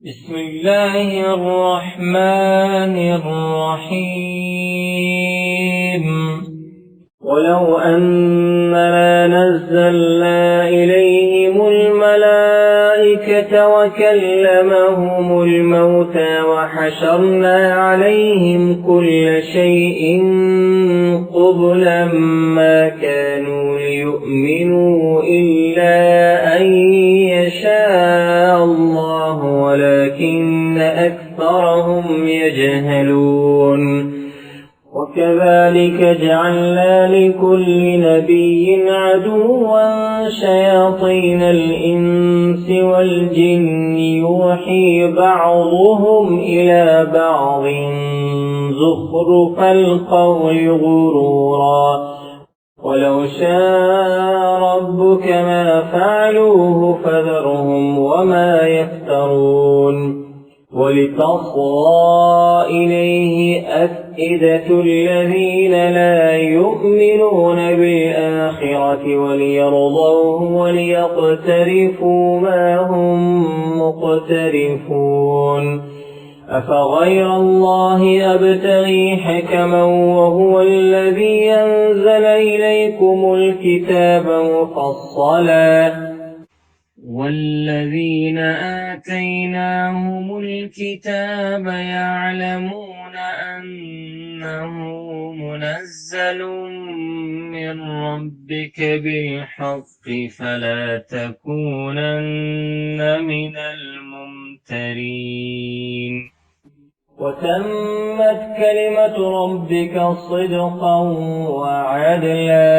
بسم الله الرحمن الرحيم. ولو أننا نزلنا إليهم الملائكة وكلمهم الموتى وحشرنا عليهم كل شيء قبلا ما كانوا ليؤمنوا إلا أن يشاء الله ولكن أكثرهم يجهلون. وكذلك جعلنا لكل نبي عدوا شياطين الإنس والجن يوحي بعضهم إلى بعض زخرف القول غرورا ولو شاء ربك ما فعلوه فذرهم وما يفترون. ولتصغى إليه أفئدة الذين لا يؤمنون بالآخرة وليرضوه وليقترفوا ما هم مقترفون. أفغير الله أبتغي حكما وهو الذي أنزل إليكم الكتاب مفصلا والذين آتيناهم الكتاب يعلمون أنه منزل من ربك بالحق فلا تكونن من الممترين. وتمت كلمة ربك صدقا وعدلا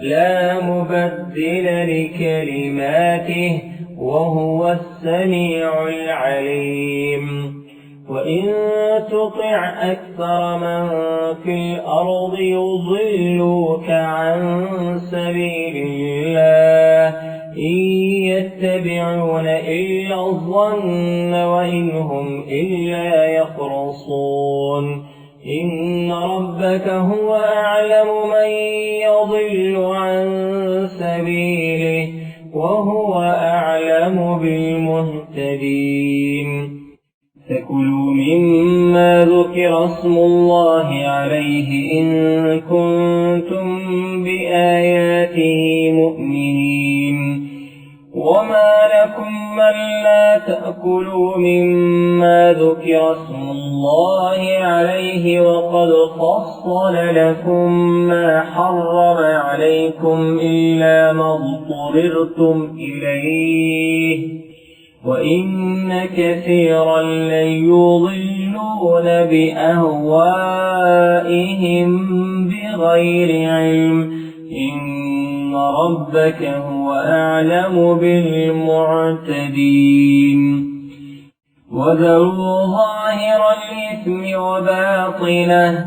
لا مبدل لكلماته وهو السميع العليم. وإن تطع أكثر من في الأرض يضلوك عن سبيل الله إن يتبعون إلا الظن وإن هم إلا يخرصون. إن ربك هو أعلم من يضل عن سبيله وهو أعلم بالمهتدين. فكلوا مما ذكر اسم الله عليه إن كنتم بآياته مؤمنين. وما لكم من لا تأكلوا مما ذكر اسم الله عليه وقد فصل لكم ما حرم عليكم إلا ما اضطررتم إليه وإن كثيرا ليضلون بأهوائهم بغير علم إن ربك هو أعلم بالمعتدين. وذروا ظاهر الإثم وباطنه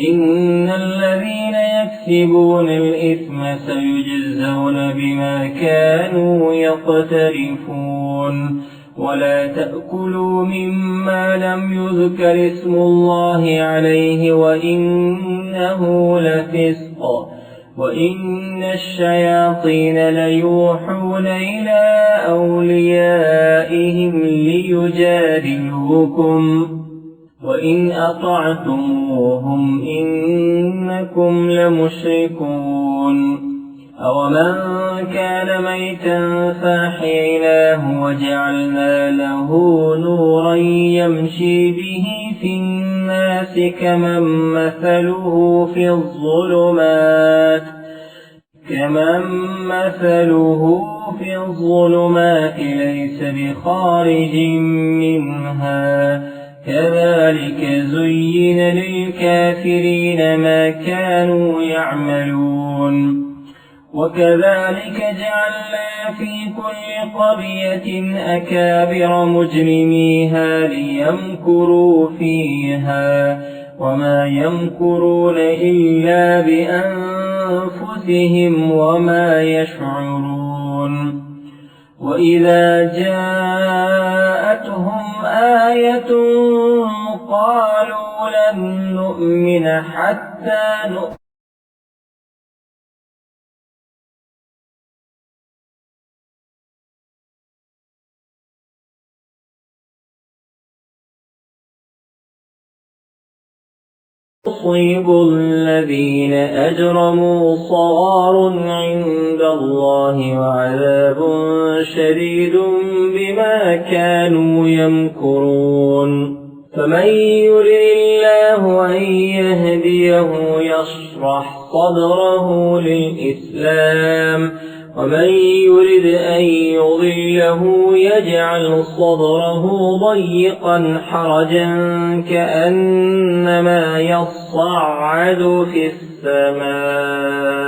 إن الذين يكسبون الإثم سيجزون بما كانوا يقترفون. ولا تأكلوا مما لم يذكر اسم الله عليه وإنه لفسق وإن الشياطين ليوحون إلى أوليائهم ليجادلوكم وإن أطعتموهم إنكم لمشركون. أومن كان ميتا فأحييناه وجعلنا له نورا يمشي به في الناس كمن مثله في الظلمات ليس بخارج منها كذلك زين للكافرين ما كانوا يعملون. وكذلك جعلنا في كل قرية أكابر مجرميها ليمكروا فيها وما يمكرون إلا بأنفسهم وما يشعرون. وإذا جاءتهم آية قالوا لن نؤمن حتى نؤمن يصيب الذين أجرموا صغار عند الله وعذاب شديد بما كانوا يمكرون فمن يرد الله أن يهديه يشرح صدره للإسلام ومن يرد أن يضله يجعل صدره ضيقا حرجا كأنما يصعد في السماء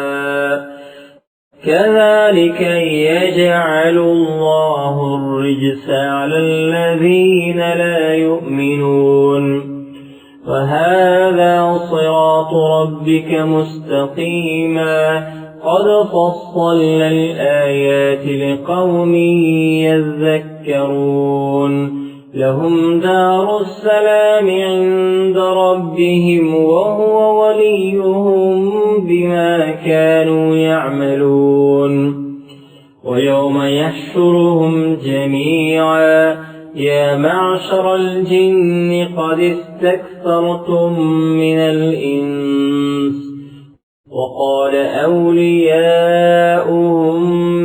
كذلك يجعل الله الرجس على الذين لا يؤمنون وهذا صراط ربك مستقيما قد فصلنا الآيات لقوم يذكرون لهم دار السلام عند ربهم وهو وليهم بما كانوا يعملون ويوم يحشرهم جميعا يا معشر الجن قد استكثرتم من الإنس وقال أولياؤهم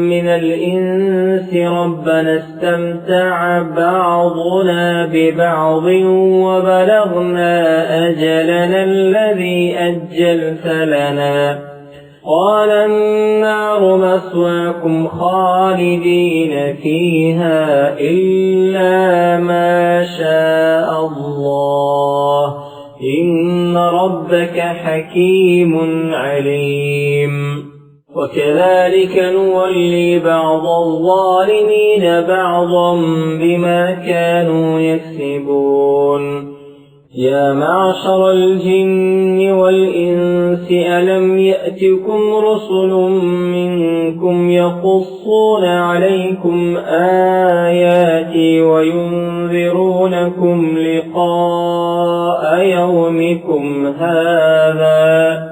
من الإنس ربنا استمتع بعضنا ببعض وبلغنا أجلنا الذي أجلت لنا قال النار مثواكم خالدين فيها إلا ما شاء الله إن ربك حكيم عليم وكذلك نولي بعض الظالمين بعضا بما كانوا يكسبون يا معشر الجن والإنس ألم يأتكم رسل منكم يقصون عليكم آياتي وينذرونكم لقاء يومكم هذا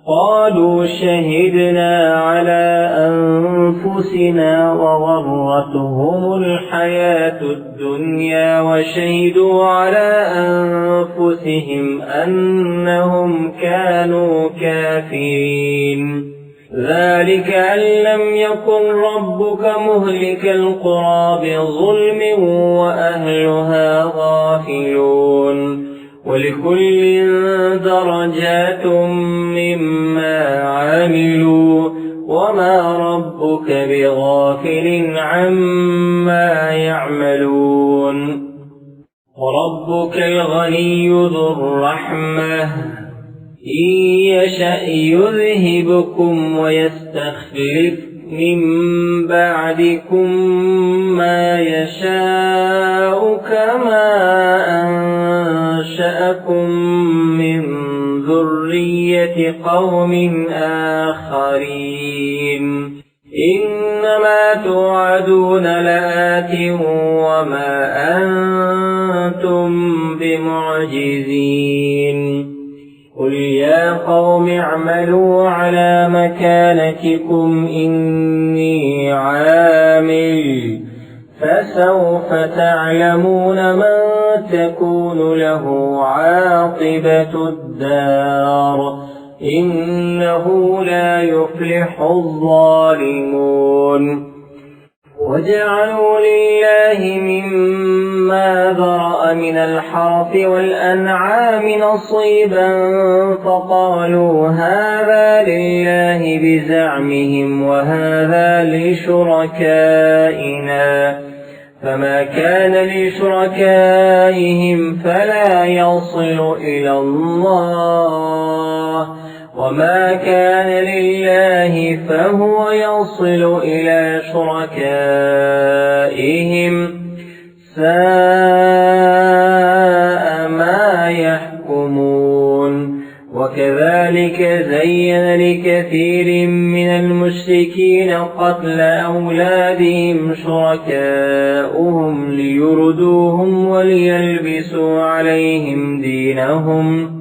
قالوا شهدنا على أنفسنا وغرتهم الحياة الدنيا وشهدوا على أنفسهم أنهم كانوا كافرين ذلك أن لم يكن ربك مهلك القرى بظلم وأهلها غافلون ولكل درجات مما عملوا وما ربك بغافل عما يعملون وربك الغني ذو الرحمة إن يشأ يذهبكم ويستخلف من بعدكم ما يشاء كما أنشأكم من ذرية قوم آخرين إنما توعدون لآت وما أنتم بمعجزين قل يا قوم اعملوا على مكانتكم إني عامل فسوف تعلمون من تكون له عاقبة الدار إنه لا يفلح الظالمون وجعلوا لله مما ذرأ من الحرث والأنعام نصيبا فقالوا هذا لله بزعمهم وهذا لشركائنا فما كان لشركائهم فلا يصل إلى الله وما كان لله فهو يصل إلى شركائهم ساء ما يحكمون وكذلك زين لكثير من المشركين قتل أولادهم شركاؤهم ليردوهم وليلبسوا عليهم دينهم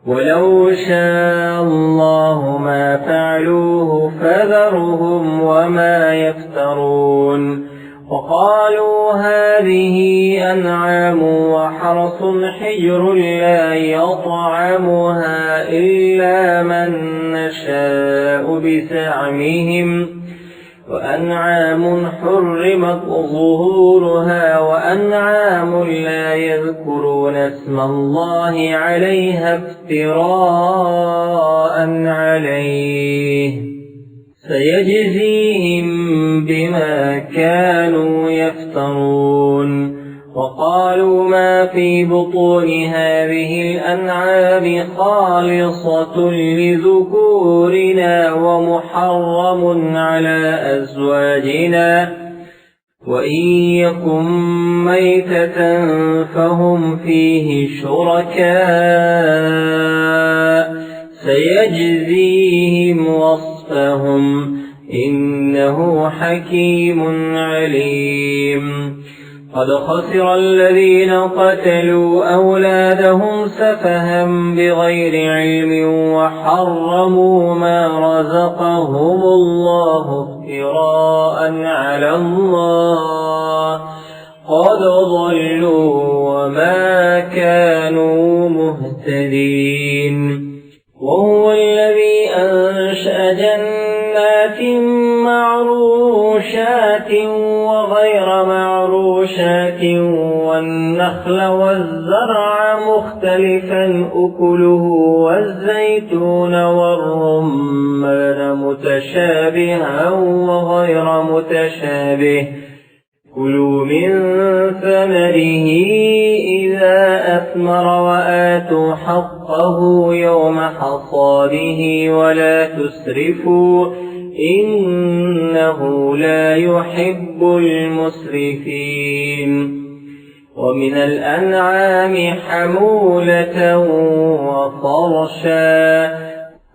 ولو شاء الله ما فعلوه فذرهم وما يفترون وقالوا هذه أنعام وحرث حجر لا يطعمها إلا من نشاء بزعمهم وأنعام حرمت ظهورها وأنعام لا يذكرون اسم الله عليها افتراء عليه سيجزيهم بما كانوا يفترون. وقالوا ما في بطون هذه الأنعام خالصة لذكورنا ومحرم على أزواجنا وإن يكن ميتة فهم فيه شركاء سيجزيهم وصفهم إنه حكيم عليم. قد خسر الذين قتلوا أولادهم سفها بغير علم وحرموا ما رزقهم الله افتراء على الله قد ضلوا وما كانوا مهتدين. وهو الذي أنشأ جنات معروشات وغير معروشات والنخل والزرع مختلفا أكله والزيتون والرمان متشابها وغير متشابه كلوا من ثمره إذا أثمر وآتوا حقه يوم حصاده ولا تسرفوا إنه لا يحب المسرفين. ومن الأنعام حمولة وفرشا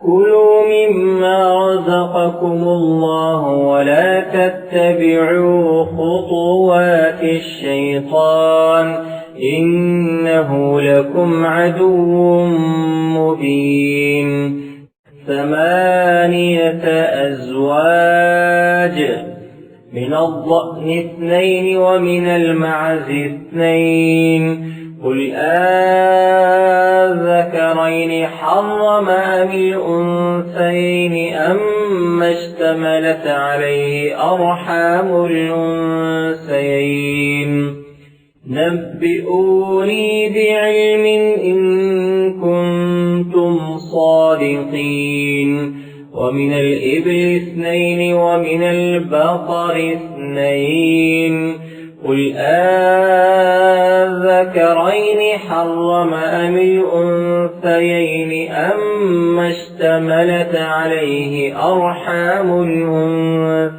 كلوا مما رزقكم الله ولا تتبعوا خطوات الشيطان إنه لكم عدو مبين. 8 أزواج من الضأن 2 ومن المعز 2 قل أذكرين حرم أم الأنثيين أما اشتملت عليه أرحام الأنثيين نبئوني بعلم إن كنتم صادقين. ومن الإبل 2 ومن البقر 2 قل أذكرين حرم أم الأنثيين أما اشتملت عليه أرحام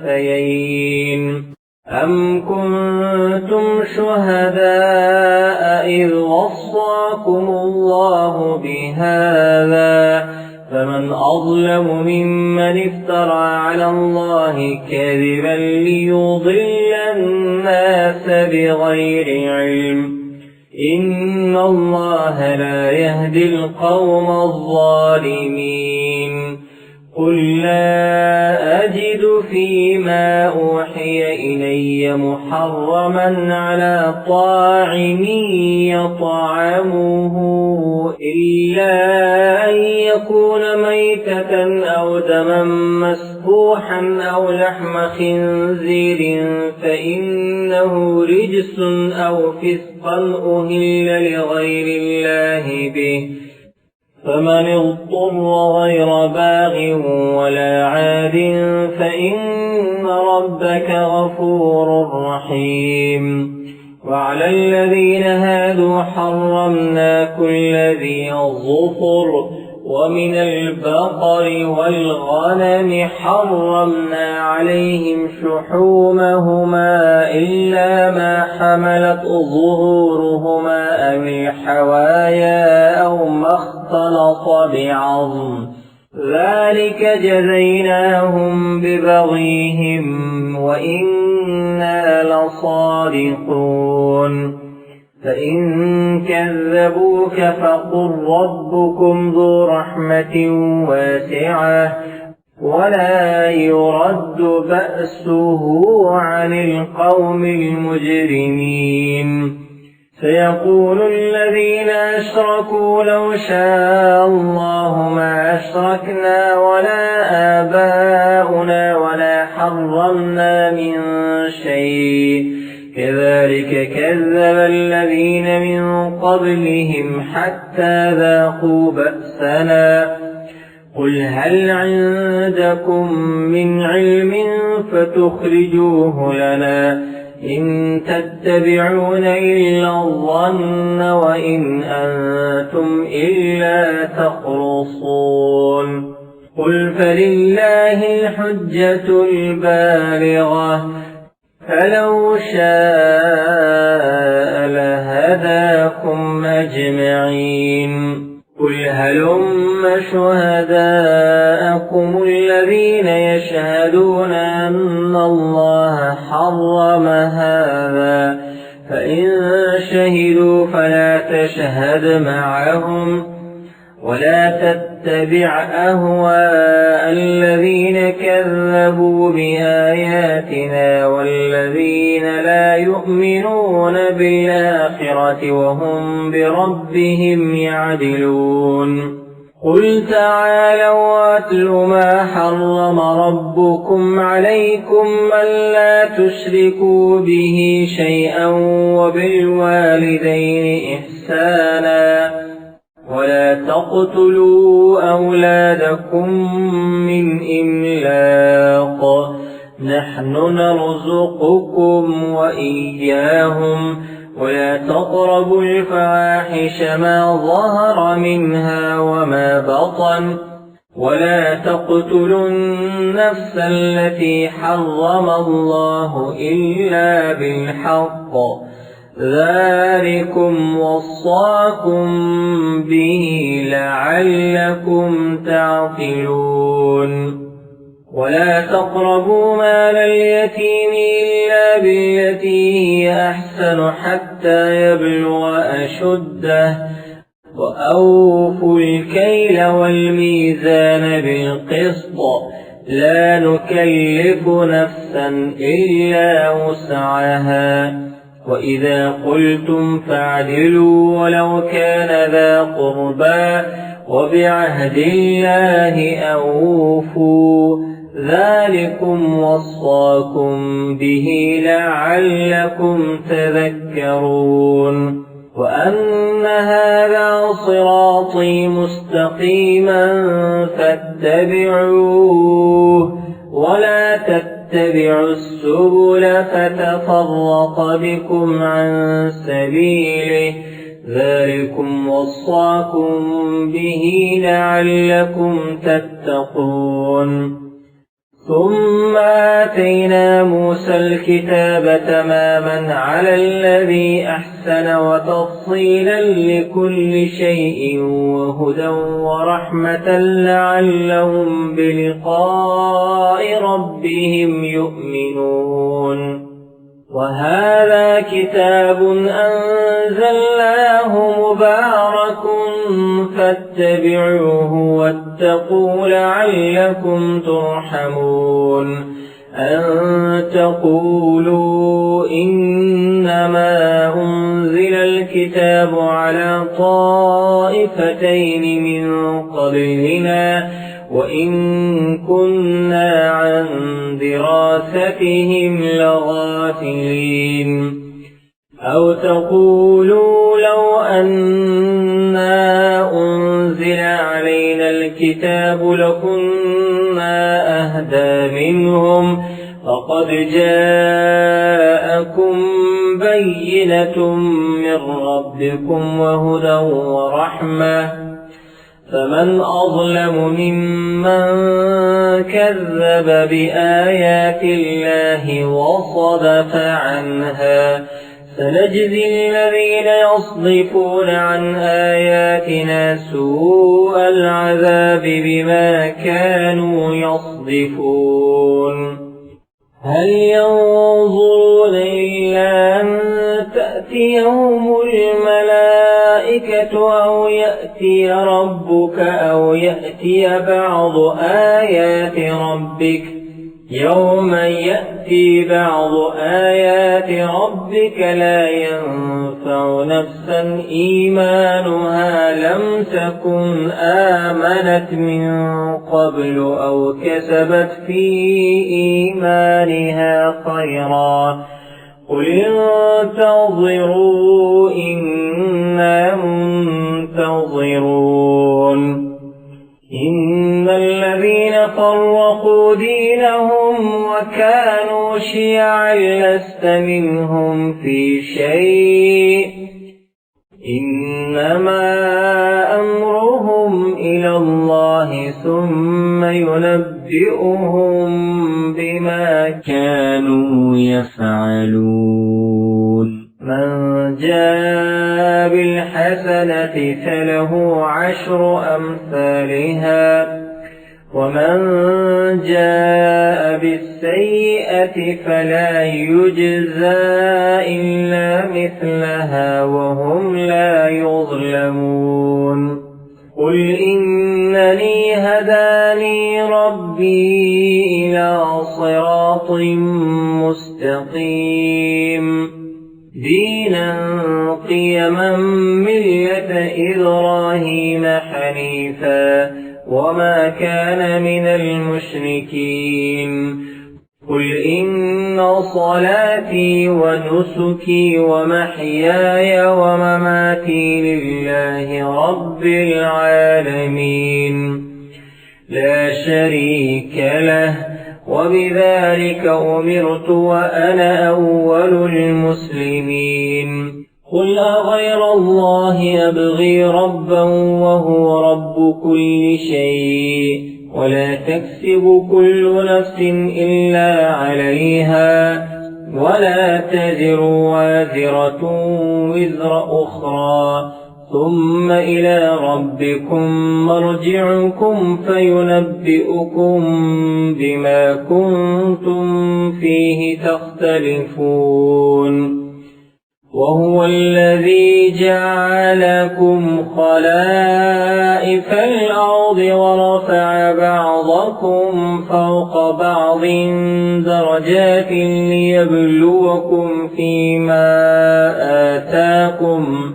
الأنثيين أم كنتم شهداء إذ وصاكم الله بهذا فمن أظلم ممن افترى على الله كذبا ليضل الناس بغير علم إن الله لا يهدي القوم الظالمين. قل لا أجد فيما أوحي إلي محرما على طاعم يطعمه إلا أن يكون ميتة أو دما مسفوحا أو لحم خنزير فإنه رجس أو فسقا أهل لغير الله به فمن اضطر غير باغ ولا عاد فإن ربك غفور رحيم. وعلى الذين هادوا حرمنا كل ذي ظفر ومن البقر والغنم حرمنا عليهم شحومهما إلا ما حملت ظهورهما أو الحوايا أو ما اختلط بعظم ذلك جزيناهم ببغيهم وإنا لصادقون. فإن كذبوك فقل ربكم ذو رحمة واسعة ولا يرد بأسه عن القوم المجرمين. سيقول الذين أشركوا لو شاء الله ما أشركنا ولا آباؤنا ولا حرمنا من شيء كذلك كذب الذين من قبلهم حتى ذاقوا بأسنا قل هل عندكم من علم فتخرجوه لنا إن تتبعون إلا الظن وإن أنتم إلا تخرصون قل فلله الحجة البالغة فلو شاء لهداكم أجمعين قل هلم شهداءكم الذين يشهدون أن الله حرم هذا فإن شهدوا فلا تشهد معهم ولا تتبع أهواء الذين كذبوا بآياتنا والذين لا يؤمنون بالآخرة وهم بربهم يعدلون قل تعالوا أتل ما حرم ربكم عليكم ألا تشركوا به شيئا وبالوالدين إحسانا ولا تقتلوا أولادكم من إملاق نحن نرزقكم وإياهم ولا تقربوا الفواحش ما ظهر منها وما بطن ولا تقتلوا النفس التي حرم الله إلا بالحق ذلكم وصاكم به لعلكم تعقلون ولا تقربوا مال اليتيم إلا بالتي هي أحسن حتى يبلغ أشده وأوفوا الكيل والميزان بالقسط لا نكلف نفسا إلا وسعها وإذا قلتم فاعدلوا ولو كان ذا قربى وبعهد الله أوفوا ذلكم وصاكم به لعلكم تذكرون وأن هذا صراطي مستقيما فاتبعوه ولا تتبعوا السبل فتفرق بكم عن سبيله ذلكم وصاكم به لعلكم تتقون ثم آتينا موسى الكتاب تماما على الذي أحسن وتفصيلا لكل شيء وهدى ورحمة لعلهم بلقاء ربهم يؤمنون وهذا كتاب أنزلناه مبارك فاتبعوه واتقوا لعلكم ترحمون أن تقولوا إنما أنزل الكتاب على طائفتين من قبلنا وإن كنا عن دراستهم لغافلين أو تقولوا لو أنا أنزل علينا الكتاب لكنا أهدى منهم فقد جاءكم بينة من ربكم وهدى ورحمة فمن أظلم ممن كذب بآيات الله وصدف عنها سنجزي الذين يصدفون عن آياتنا سوء العذاب بما كانوا يصدفون هل ينظرون إلا أن تأتيهم الملائكة أو يأتي ربك أو يأتي بعض آيات ربك يوم يأتي بعض آيات ربك لا ينفع نفسا إيمانها لم تكن آمنت من قبل أو كسبت في إيمانها خيرا قل انتظروا إنا منتظرون إن الذين فرقوا دينهم وكانوا شيعا لست منهم في شيء إنما أمرهم إلى الله ثم ينبئهم بما كانوا يفعلون من جاء بالحسنة فله 10 أمثالها ومن جاء بالسيئة فلا يجزى إلا مثلها وهم لا يظلمون قل إنني هداني ربي إلى صراط مستقيم دينا قيما ملة إبراهيم حنيفا وما كان من المشركين قل إن صلاتي ونسكي ومحياي ومماتي لله رب العالمين لا شريك له وبذلك أمرت وأنا أول المسلمين قل أغير الله أبغي ربا وهو رب كل شيء ولا تكسب كل نفس إلا عليها ولا تزر وازرة وزر أخرى ثم إلى ربكم مرجعكم فينبئكم بما كنتم فيه تختلفون وهو الذي جعلكم خلائف الأرض ورفع بعضكم فوق بعض درجات ليبلوكم فيما آتاكم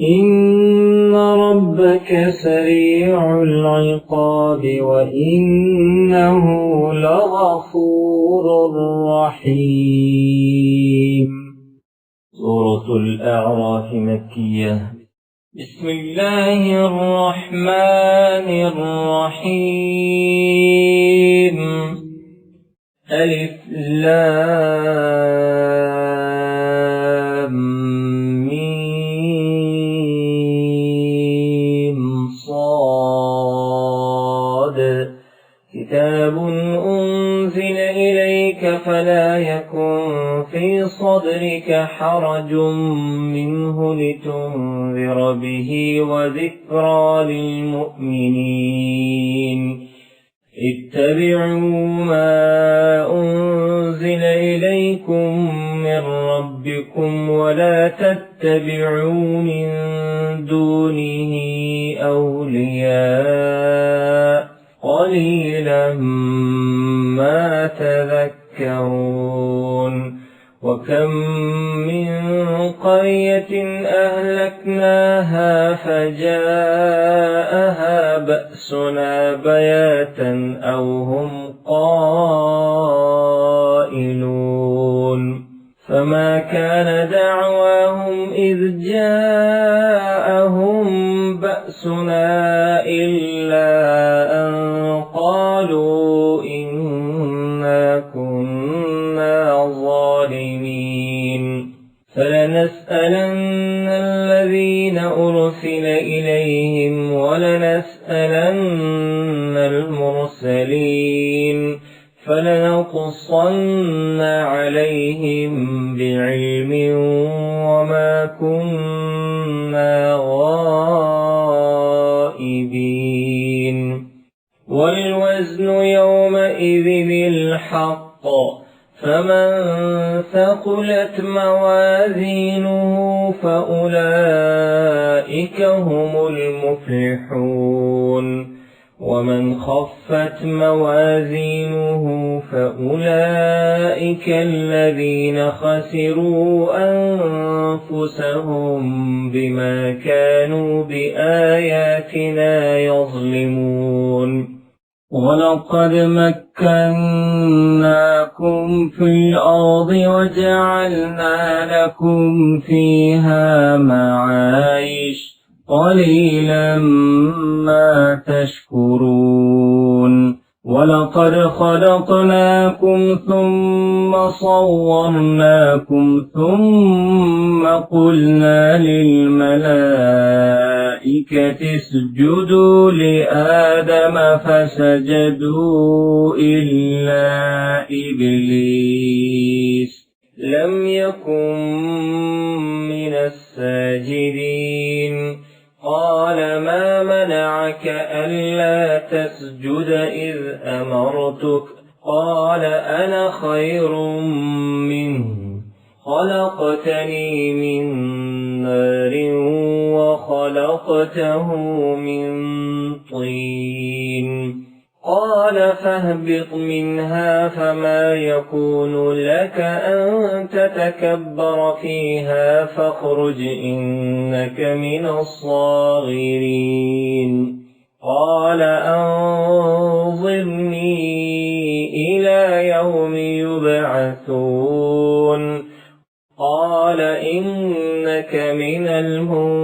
إن ربك سريع العقاب وإنه لغفور رحيم. سورة الأعراف مكية. بسم الله الرحمن الرحيم. ألف لام ميم صاد كتاب أنزل إليك فلا يكن في صدرك حرج منه لتنذر به وذكرى للمؤمنين اتبعوا ما أنزل إليكم من ربكم ولا تتبعوا من دونه أولياء قليلا ما تذكرون وكم من قرية أهلكناها فجاءها بأسنا بياتا أو هم قائلون فما كان دعواهم إذ جاءهم بأسنا إلا أن قالوا إنا كنا ظالمين فلنسألن الذين أرسل إليهم ولنسألن المرسلين فلنقصن عليهم بعلم وما كنا غائبين والوزن يومئذ الحق فمن ثقلت موازينه فأولئك هم المفلحون ومن خفت موازينه فأولئك الذين خسروا أنفسهم بما كانوا بآياتنا يظلمون ولقد مكناكم في الأرض وجعلنا لكم فيها معايش قليلا ما تشكرون ولقد خلقناكم ثم صورناكم ثم قلنا للملائكة اسجدوا لآدم فسجدوا إلا إبليس لم يكن من الساجدين قال ما منعك ألا تسجد إذ أمرتك قال أنا خير منه خلقتني من نار وخلقته من طين قال فاهبط منها فما يكون لك أن تتكبر فيها فاخرج إنك من الصاغرين قال أنظرني إلى يوم يبعثون قال إنك من المنظرين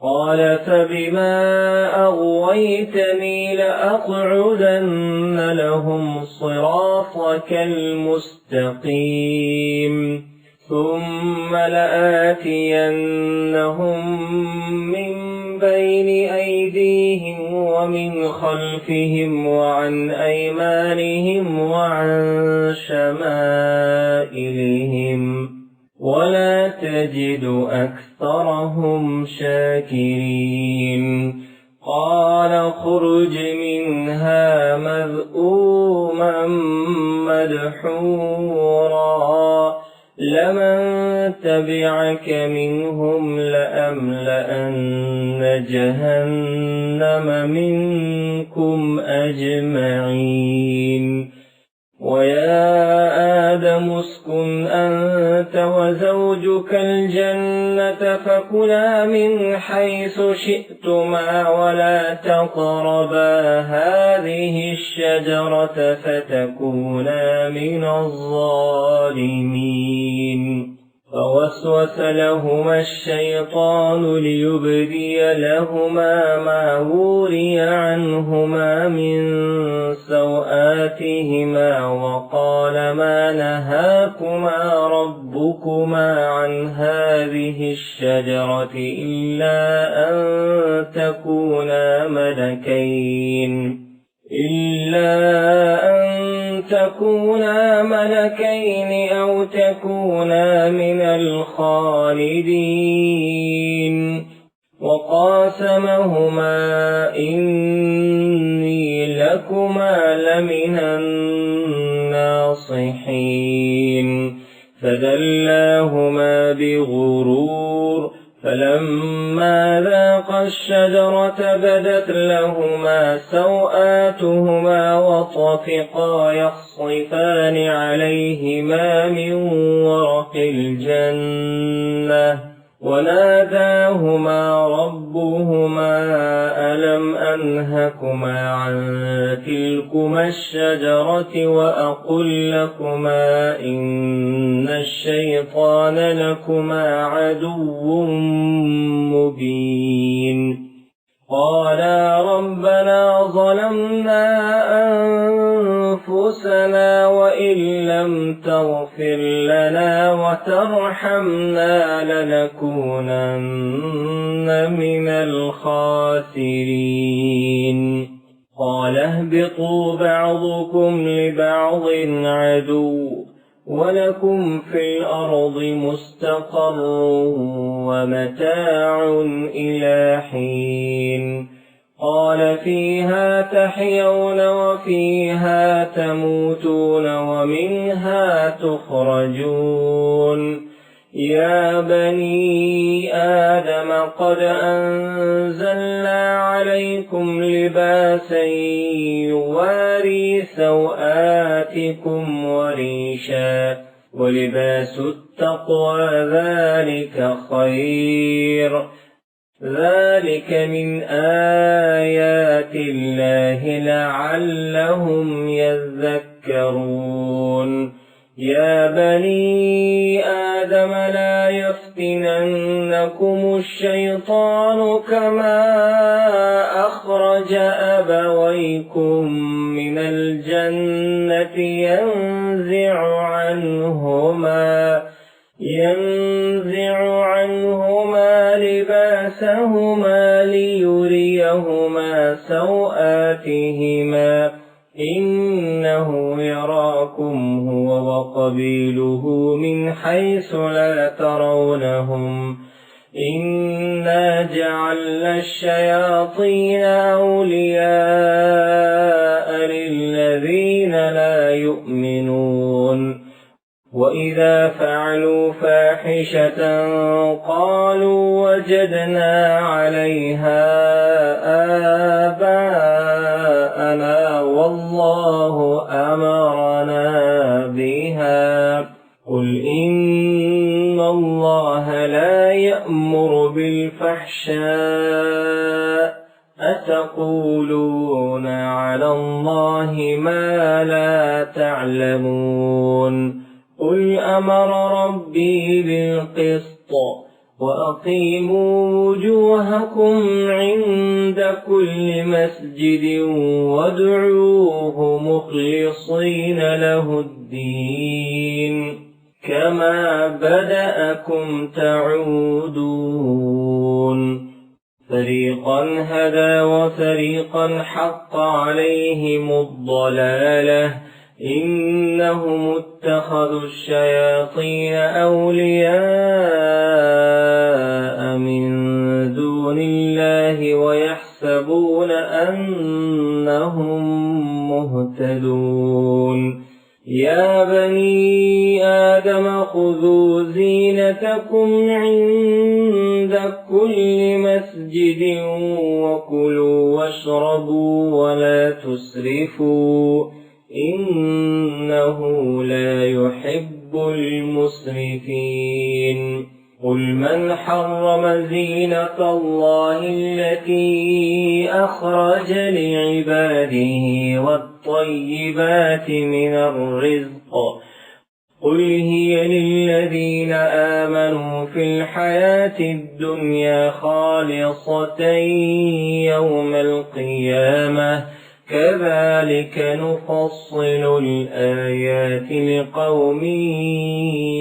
قال فبما أغويتني لأقعدن لهم صراطك المستقيم ثم لآتينهم من بين أيديهم ومن خلفهم وعن أيمانهم وعن شمائلهم ولا تجد أكثرهم شاكرين قال اخرج منها مذءوما مدحورا لمن تبعك منهم لأملأن جهنم منكم أجمعين ويا آدم اسكن أنت وزوجك الجنة فكلا من حيث شئتما ولا تقربا هذه الشجرة فتكونا من الظالمين فوسوس لهما الشيطان ليبدي لهما ما وري عنهما من سوآتهما وقال ما نهاكما ربكما عن هذه الشجرة إلا أن تكونا ملكين أو تكونا من الخالدين وقاسمهما إني لكما لمن الناصحين فدلاهما بغرور فلما ذاقا الشجرة بدت لهما سوآتهما وطفقا يخصفان عليهما من ورق الجنة وناداهما ربهما ألم أنهكما عن تلكما الشجرة وأقل لكما إن الشيطان لكما عدو مبين قالا ربنا ظلمنا أنفسنا وإن لم تغفر لنا وترحمنا لنكونن من الخاسرين قال اهبطوا بعضكم لبعض عدو ولكم في الأرض مستقر ومتاع إلى حين قال فيها تحيون وفيها تموتون ومنها تخرجون يا بني آدم قد أنزلنا عليكم لباسا يواري سوآتكم وريشا ولباس التقوى ذلك خير ذلك من آيات الله لعلهم يذكرون يا بني آدم لا يفتننكم الشيطان كما أخرج أبويكم من الجنة ينزع عنهما لباسهما ليريهما سوآتهما إنه يراكم هو وقبيله من حيث لا ترونهم إنا جعلنا الشياطين أولياء للذين لا يؤمنون وإذا فعلوا فاحشة قالوا وجدنا عليها آباءنا والله أمرنا بها قل إن الله لا يأمر بالفحشاء أتقولون على الله ما لا تعلمون قل أمر ربي بالقسط وأقيموا وجوهكم عند كل مسجد وادعوه مخلصين له الدين كما بدأكم تعودون فريقا هدى وفريقا حق عليهم الضلالة إنهم اتخذوا الشياطين أولياء من دون الله ويحسبون أنهم مهتدون يا بني آدم خذوا زينتكم عند كل مسجد وكلوا واشربوا ولا تسرفوا إنه لا يحب المسرفين قل من حرم زينة الله التي أخرج لعباده والطيبات من الرزق قل هي للذين آمنوا في الحياة الدنيا خالصة يوم القيامة كذلك نفصل الآيات لقوم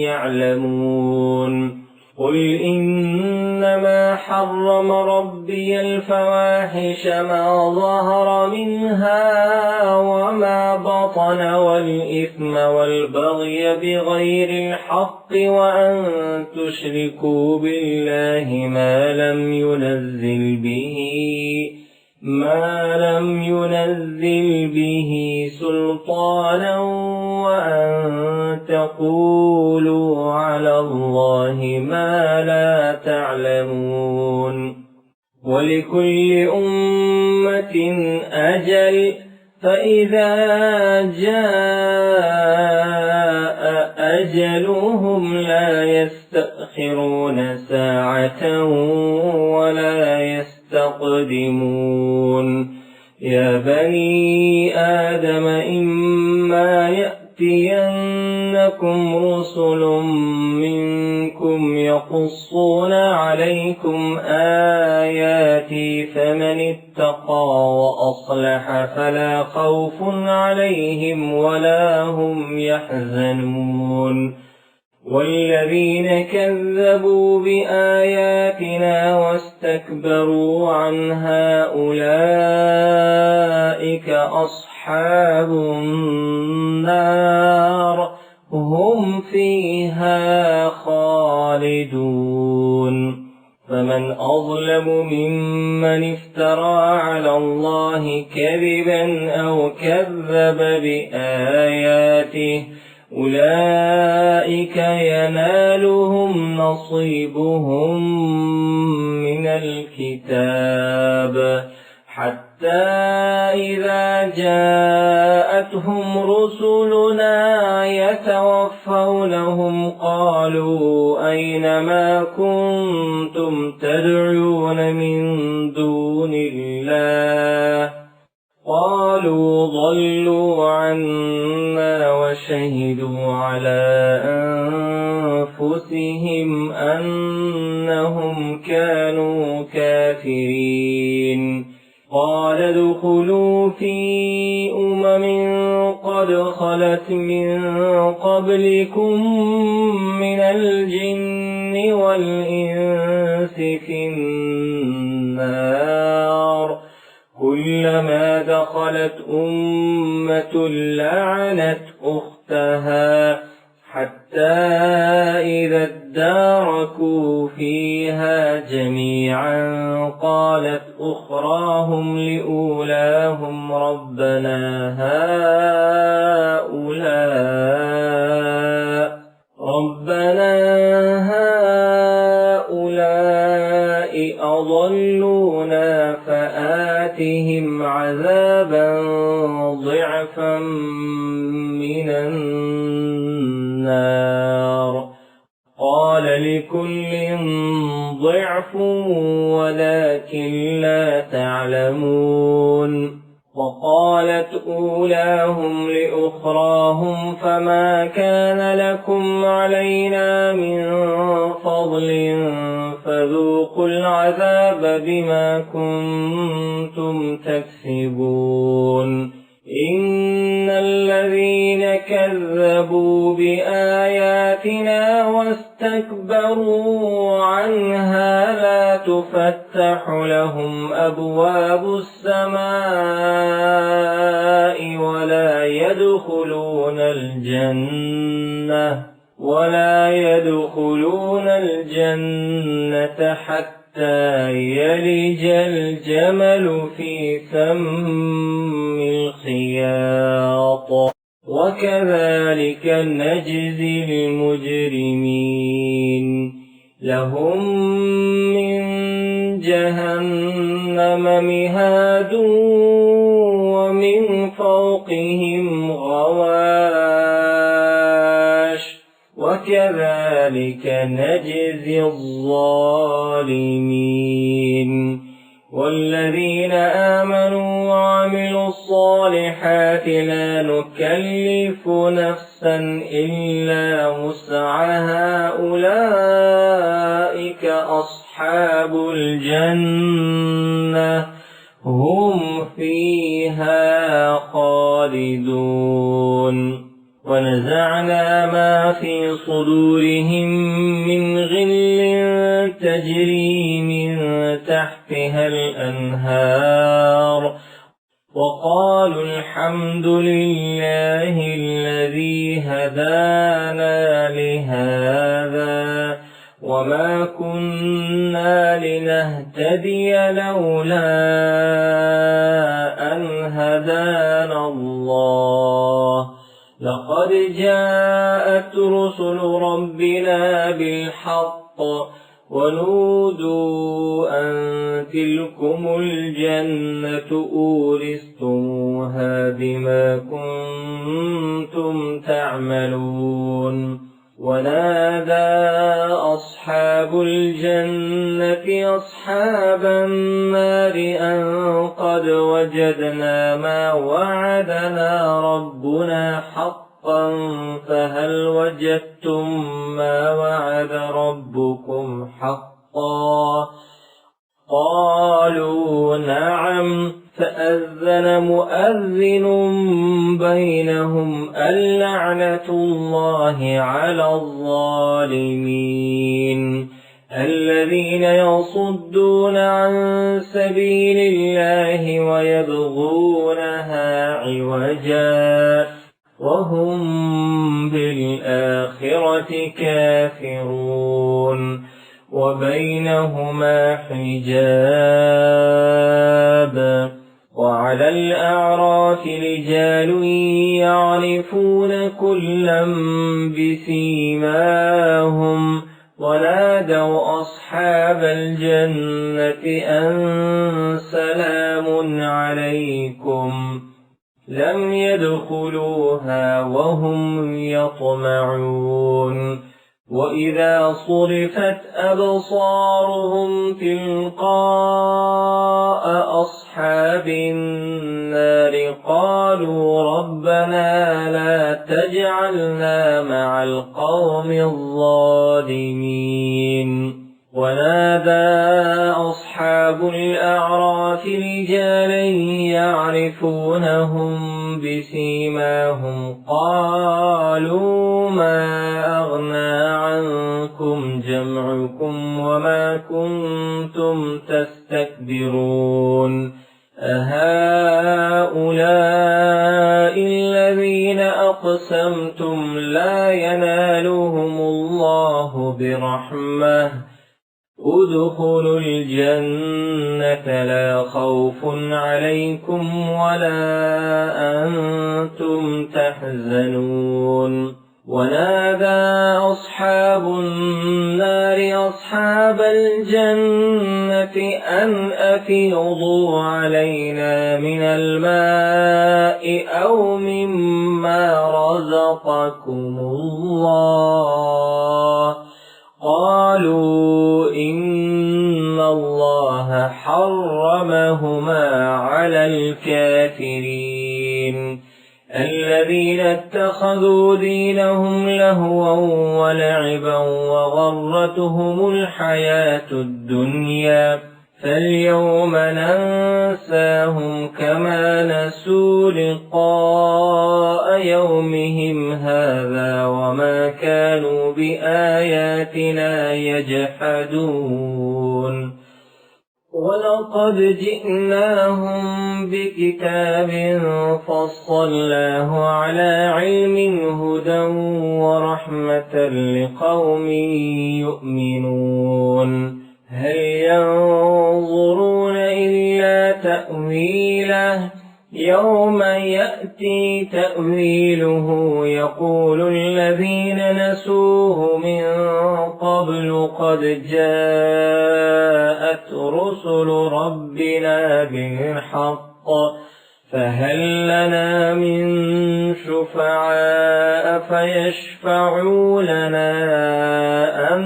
يعلمون قل إنما حرم ربي الفواحش ما ظهر منها وما بطن والإثم والبغي بغير الحق وأن تشركوا بالله ما لم ينزل به سلطانا وأن تقولوا على الله ما لا تعلمون ولكل أمة أجل فإذا جاء أجلهم لا يستأخرون ساعة ولا يستقدمون يا بني آدم إما يأتينكم رسل منكم يقصون عليكم آياتي فمن اتقى وأصلح فلا خوف عليهم ولا هم يحزنون والذين كذبوا بآياتنا واستكبروا عنها أولئك أصحاب النار هم فيها خالدون فمن أظلم ممن افترى على الله كذبا أو كذب بآياته أولئك ينالهم نصيبهم من الكتاب حتى إذا جاءتهم رسلنا يتوفونهم قالوا أين ما كنتم تدعون من دون الله قالوا ضلوا عنا وشهدوا على أنفسهم أنهم كانوا كافرين قال ادخلوا في قد خلت من قبلكم من الجن والإنس في النار كلما دخلت أمة لعنت أختها حتى إذا اداركوا فيها جميعا قالت أخراهم لأولاهم ربنا هؤلاء أضلونا فآتهم عذابا ضعفا من النار قال لكل ضعف ولكن لا تعلمون وقالت أولاهم لأخراهم فما كان لكم علينا من فضل فذوقوا العذاب بما كنتم تكسبون إن الذين كذبوا بآياتنا واستكبروا عنها لا تفتح لهم أبواب السماء ولا يدخلون الجنة حتى يلج الجمل في سم الخياط وكذلك نجزي المجرمين لهم من جهنم مهاد ومن فوقهم غواش وكذلك نجزي الظالمين والذين آمنوا وعملوا الصالحات لا نكلف نفسا إلا وسعها أولئك أصحاب الجنة هم فيها خالدون ونزعنا ما في صدورهم من غل تجري من تحتها الأنهار وقالوا الحمد لله الذي هدانا لهذا وما كنا لنهتدي لولا أن هدانا الله لقد جاءت رسل ربنا بالحق ونودوا أن تلكم الجنة أورثتموها بما كنتم تعملون ونادى أصحاب الجنة أصحاب النار أن قد وجدنا ما وعدنا ربنا حقا فهل وجدتم ما وعد ربكم حقا قالوا نعم فأذن مؤذن بينهم اللعنة الله على الظالمين الذين يصدون عن سبيل الله ويبغونها عوجا وهم بالآخرة كافرون وبينهما حجاب وعلى الأعراف رجال يعرفون كلا بسيماهم ونادوا أصحاب الجنة أن سلام عليكم لم يدخلوها وهم يطمعون وإذا صرفت أبصارهم تلقاء أصحاب النار قالوا ربنا لا تجعلنا مع القوم الظالمين ونادى أصحاب الأعراف رجالا يعرفونهم بسيماهم قالوا ما أغنى عنكم جمعكم وما كنتم تستكبرون أهؤلاء الذين أقسمتم لا ينالهم الله برحمة ادخلوا الجنة لا خوف عليكم ولا أنتم تحزنون ونادى أصحاب النار أصحاب الجنة أن أفيضوا علينا من الماء أو مما رزقكم الله قالوا إن الله حرمهما على الكافرين الذين اتخذوا دينهم لهوا ولعبا وغرتهم الحياة الدنيا فاليوم ننساهم كما نسوا لقاء يومهم هذا وما كانوا بآياتنا يجحدون ولقد جئناهم بكتاب فصلناه على علم هدى ورحمة لقوم يؤمنون هل ينظرون إلا تأويله يوم يأتي تأويله يقول الذين نسوه من قبل قد جاءت رسل ربنا بالحق فهل لنا من شفعاء فيشفعوا لنا أم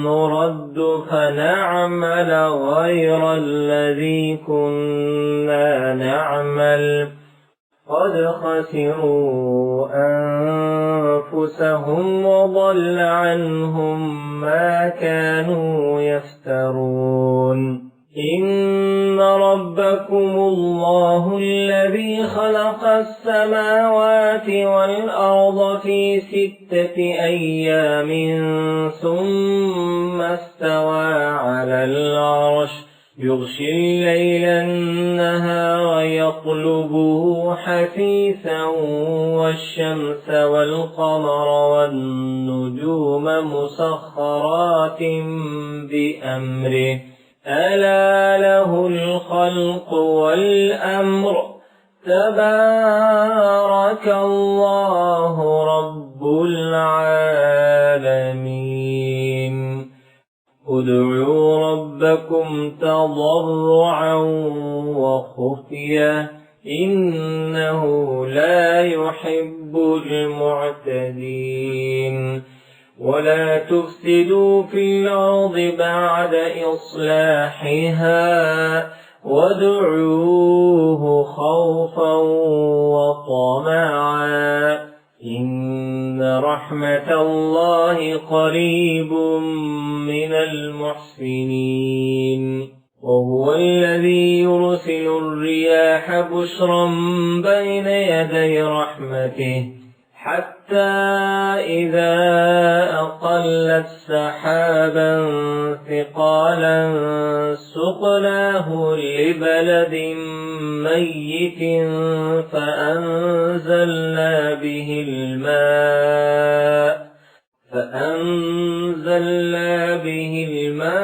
نرد فنعمل غير الذي كنا نعمل قد خسروا أنفسهم وضل عنهم ما كانوا يفترون إن ربكم الله الذي خلق السماوات والأرض في 6 أيام ثم استوى على العرش يغشي الليل النهار يطلبه حثيثا والشمس والقمر والنجوم مسخرات بأمره ألا له الخلق والأمر تبارك الله رب العالمين ادعوا ربكم تضرعا وخفية إنه لا يحب المعتدين ولا تفسدوا في الأرض بعد إصلاحها وادعوه خوفا وطمعا إن رحمة الله قريب من المحسنين وهو الذي يرسل الرياح بشرا بين يدي رحمته حتى إذا أقلت سحابا ثقالا سقناه لبلد ميت فأنزلنا أرسلنا به الماء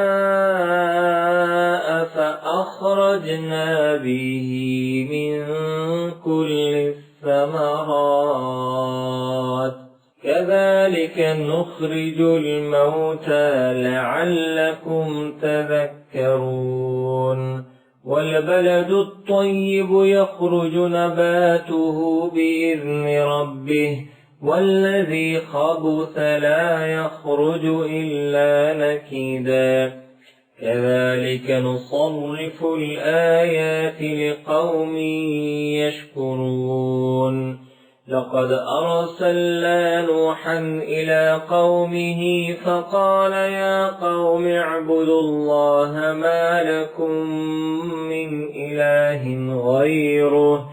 فأخرجنا به من كل الثمرات كذلك نخرج الموتى لعلكم تذكرون والبلد الطيب يخرج نباته بإذن ربه والذي خبث لا يخرج إلا نكدا كذلك نصرف الآيات لقوم يشكرون لقد أرسلنا نوحا إلى قومه فقال يا قوم اعبدوا الله ما لكم من إله غيره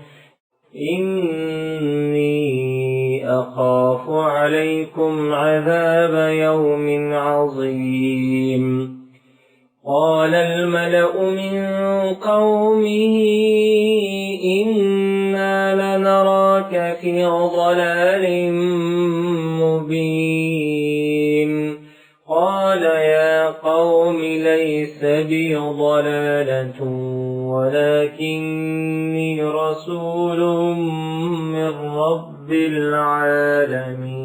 إني أخاف عليكم عذاب يوم عظيم قال الملأ من قومه إنا لنراك في ضلال مبين قال يا قوم ليس بي ضلالة ولكني رسول من رب العالمين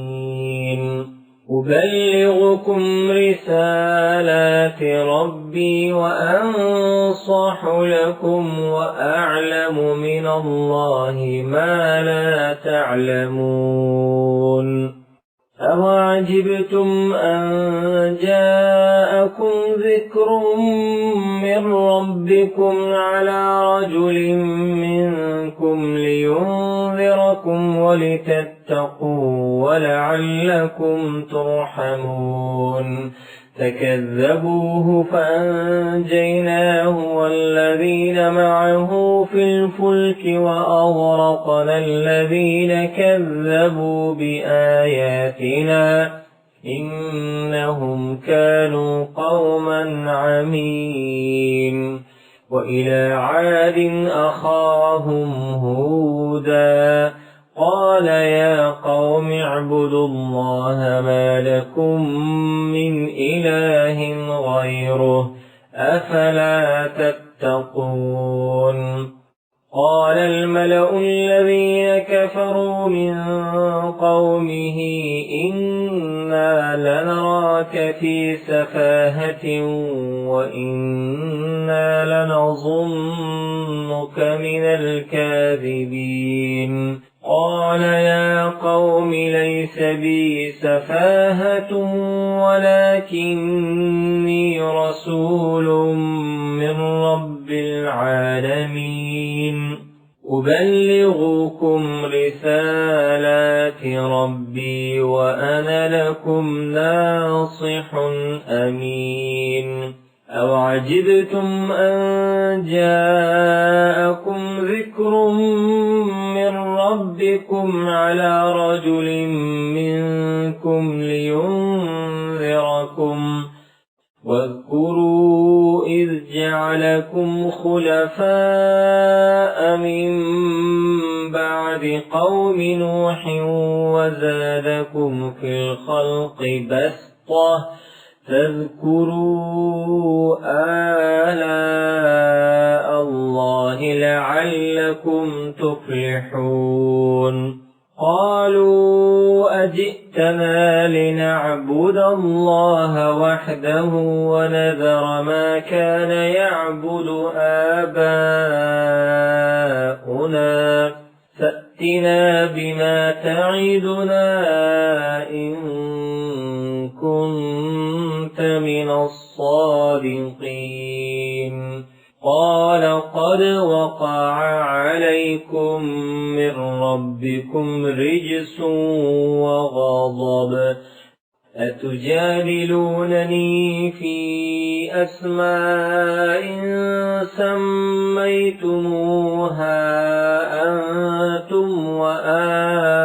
أبلغكم رسالات ربي وأنصح لكم وأعلم من الله ما لا تعلمون أوعجبتم أن جاءكم ذكر من ربكم على رجل منكم لينذركم ولتتقوا ولعلكم ترحمون فكذبوه فأنجيناه والذين معه في الفلك وأغرقنا الذين كذبوا بآياتنا إنهم كانوا قوما عمين وإلى عاد أخاهم هودا قال يا قوم اعبدوا الله ما لكم من إله غيره أفلا تتقون قال الملأ الذين كفروا من قومه إنا لنراك في سفاهة وإنا لنظنك من الكاذبين قال يا قوم ليس بي سفاهة ولكني رسول من رب العالمين أبلغكم رسالات ربي وأنا لكم ناصح أمين أوعجبتم أن جاءكم ذكر من ربكم على رجل منكم لينذركم واذكروا إذ جعلكم خلفاء من بعد قوم نوح وزادكم في الخلق بسطة فاذكروا آلاء الله لعلكم تفلحون قالوا أجئتنا لنعبد الله وحده ونذر ما كان يعبد آباؤنا فأتنا بما تعدنا إن كنت من الصادقين قال قد وقع عليكم من ربكم رجس وغضب أتجادلونني في أسماء سميتموها أنتم وآباؤكم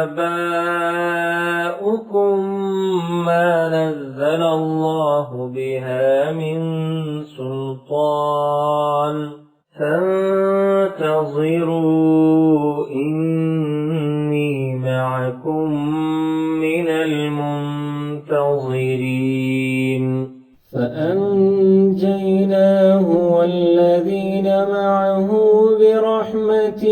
ما نزل الله بها من سلطان فانتظروا إني معكم من المنتظرين فأنجيناه والذين معه برحمة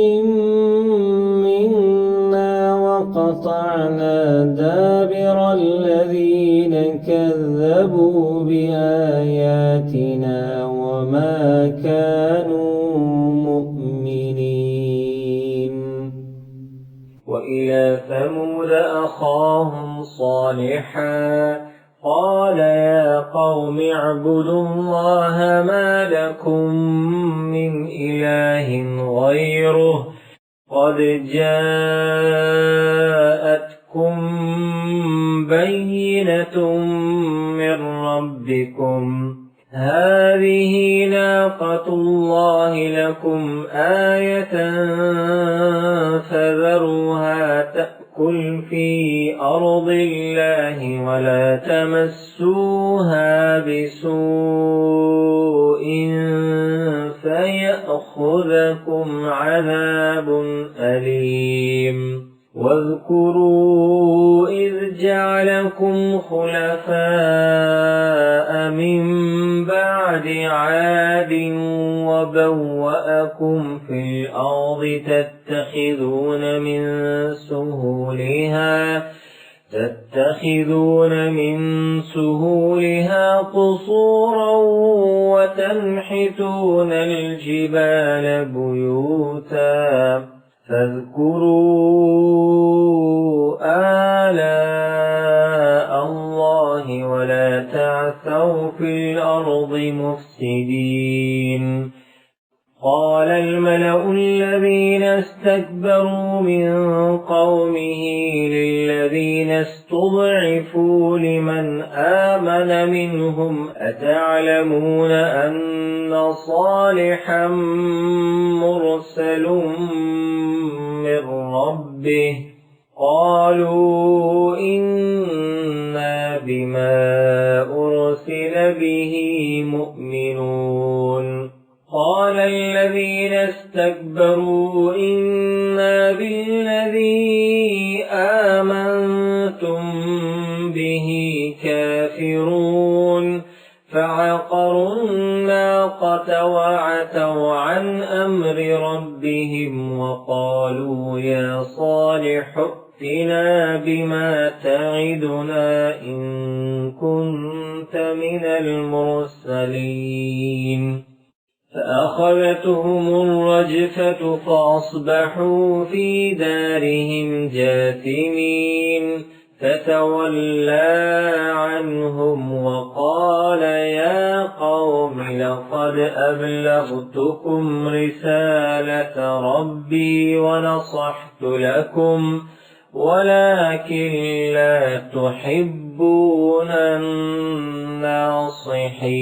منا وقطعنا دابر الذين كذبوا بآياتنا وما كانوا مؤمنين. وإلى ثمود أخاهم صالحا قال يا قوم اعبدوا الله ما لكم من إله غيره قد جاءتكم بينة من ربكم هذه ناقة الله لكم آية فذروها تأكل في أرض الله ولا تمسوها بسوء فيأخذكم عذاب أليم. واذكروا إذ جعلكم خلفاء من بعد عاد وبوأكم في الأرض تتخذون من سهولها قصورا وتنحتون الجبال بيوتا فاذكروا آلاء الله ولا تعثوا في الأرض مفسدين. قال الملأ الذين استكبروا من قومه للذين استضعفوا لمن آمن منهم أتعلمون أن صالحا مرسل من ربه قالوا إنا بما أرسل به مؤمنون. قال الذين استكبروا إنا بالذي آمنتم به كافرون فعقروا الناقة وعتوا عن أمر ربهم وقالوا يا صالح ائتنا بما تعدنا إن كنت من المرسلين. فأخذتهم الرجفة فأصبحوا في دارهم جاثمين. فتولى عنهم وقال يا قوم لقد أبلغتكم رسالة ربي ونصحت لكم ولكن لا تحبون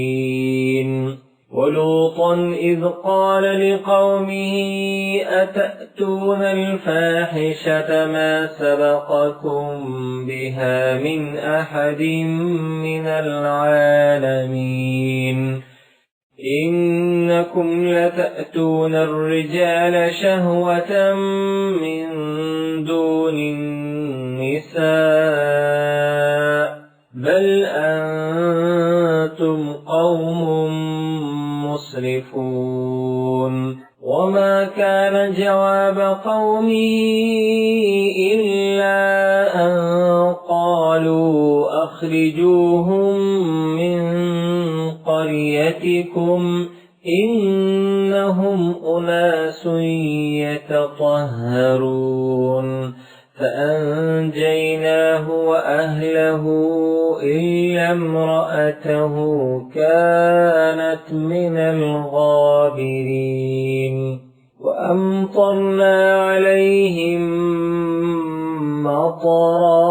الناصحين. ولوطا إذ قال لقومه أتأتون الفاحشة ما سبقكم بها من أحد من العالمين إنكم لتأتون الرجال شهوة من دون النساء بل أنتم قوم مسرفون. وما كان جواب قومه إلا أن قالوا أخرجوهم من قريتكم إنهم أناس يتطهرون. فأنجيناه وأهله إلا امرأته كانت من الغابرين. وأمطرنا عليهم مطرا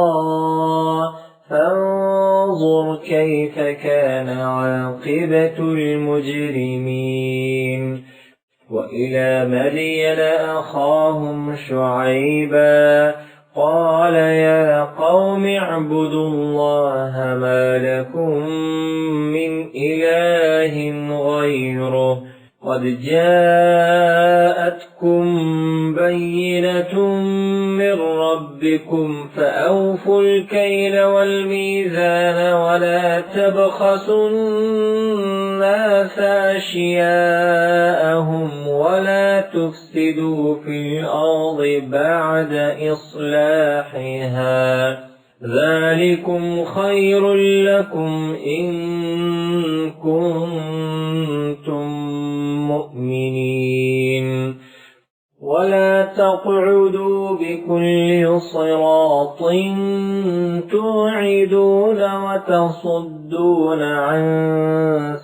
فانظر كيف كان عاقبة المجرمين. وإلى مدين أخاهم شعيبا قال يا قوم اعبدوا الله ما لكم من إله غيره قد جاءتكم بينة من ربكم ربكم فأوفوا الكيل والميزان ولا تبخسوا الناس أشياءهم ولا تفسدوا في الأرض بعد إصلاحها ذلكم خير لكم إن كنتم مؤمنين ولا تقعدوا بكل صراط توعدون وتصدون عن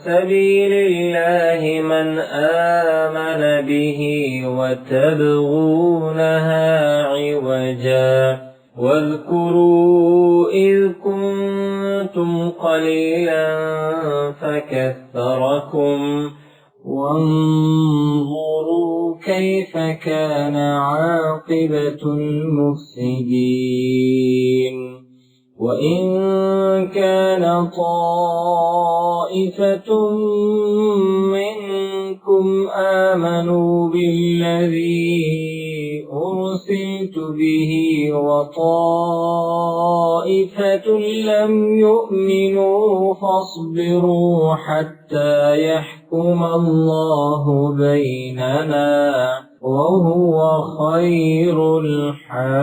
سبيل الله من آمن به وتبغونها عوجا واذكروا إذ كنتم قليلا فكثركم وانظروا كيف كان عاقبة المفسدين وإن كان طائفة منكم آمنوا بالذي أرسلت به وطائفة لم يؤمنوا فاصبروا حتى يحكم الله بيننا وهو خير الحاكمين.